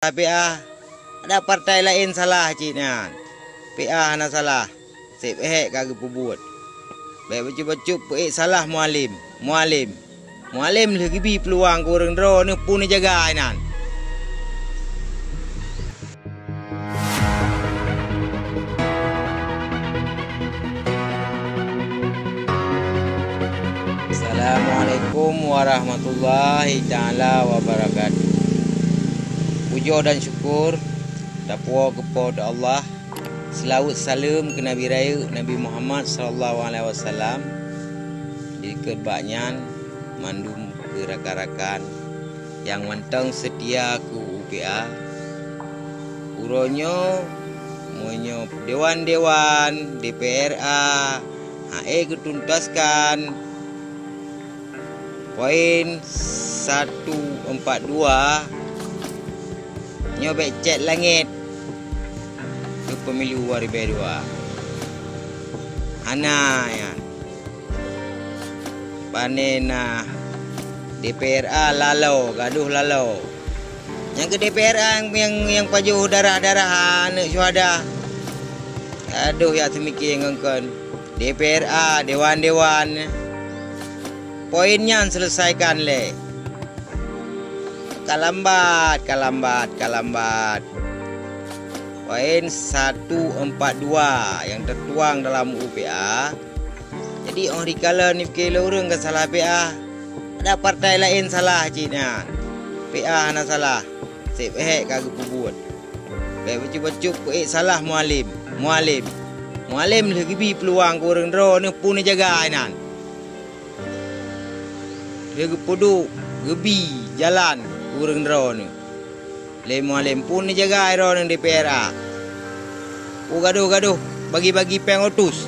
PA ada partai lain salah cina PA hana salah sip kagak buat baik baca-baca salah mualim lagi bi peluang kurang dro ni pun jaga inan. Assalamualaikum warahmatullahi taala wabarakatuh. Puja dan syukur dapur kepada Allah. Selawat salam ke Nabi Raya Nabi Muhammad sallallahu alaihi wasallam. Diket baknyan mandum ke rakan-rakan yang mentang setia ku UPA. Uronyo monyo dewan-dewan DPRA ketuntaskan poin 142 nyobek cek langit ke pemilu 2002 ana ya panena DPRA gaduh lalau yang ke DPRA yang paju darah anak syuhada aduh ya semikir ngengken DPRA dewan-dewan poinnya selesaikan le kalambat poin 142 yang tertuang dalam UPA. Jadi orang dikala ni fikir orang ke salah PA ada partai lain salah cina PA hana salah sip kagak buat baik baca-baca salah mualim lagi bi peluang kurang dro ni pun jaga inan dia gepudu gebi jalan kurang dro ni le mualim pun jaga ro ni DPRA gaduh bagi-bagi pengotus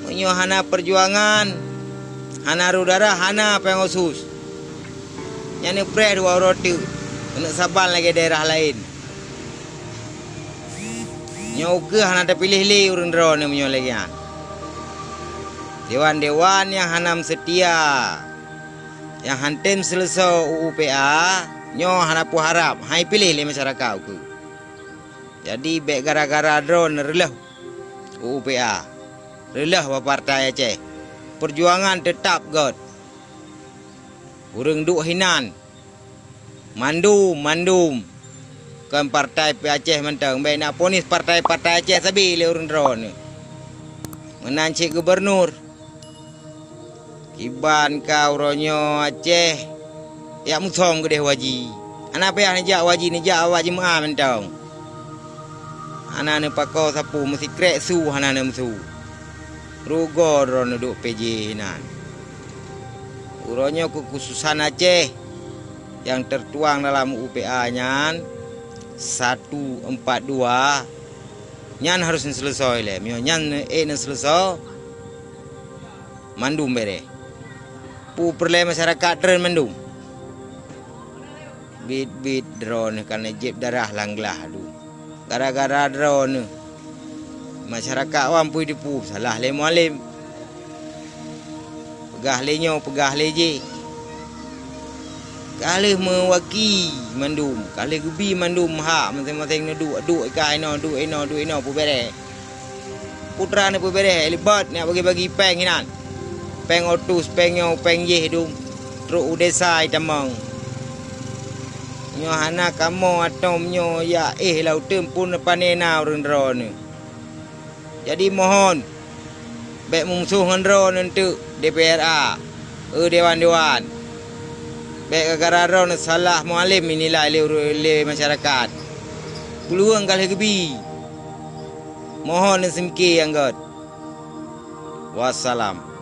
menyo hana perjuangan hana rudara hana pengosus nyane pre dua roti kena saban lagi daerah lain nyoge hana terpilih le urang dro ni menyo lagi dewan-dewan yang hanam setia yang hantem selesai UPA nyo hanapu harap hai pilih le masyarakat ku. Jadi baik gara-gara drone relah UPA relah wa partai Aceh perjuangan tetap god urang duk hinan mandum kan partai Aceh mentang baik nak ponis partai Aceh sabi le urang drone menancik gubernur kiban kau ronyo Aceh ya musom gede waji anak apa yang nejak waji mah mentang anak ne pakau sapu mesti krek su anak ne musu rugo ron duk PJ nan uronyo kekhususan Aceh yang tertuang dalam UPA nyan 142 nyan harus selesai le mio nyan selesai mandum bere pu perle masyarakat dren mendung bit drone karena jeb darah langlah du gara-gara drone masyarakat wampu dipu salah le mualim pegah leje kali mewaki mandum kali gebi mandum hak masing-masing duk ka ino pu bere putra ne pu bere libat nak bagi-bagi peng hinan peng otus peng ye dum tru desa itamang nyo hana kamo atom nyo ya lau tempun panena urang drone jadi mohon baik mungsuh drone untuk DPRA dewan-dewan baik gara drone salah mualim inilah le masyarakat peluang kali gebi mohon semki anggot wassalam.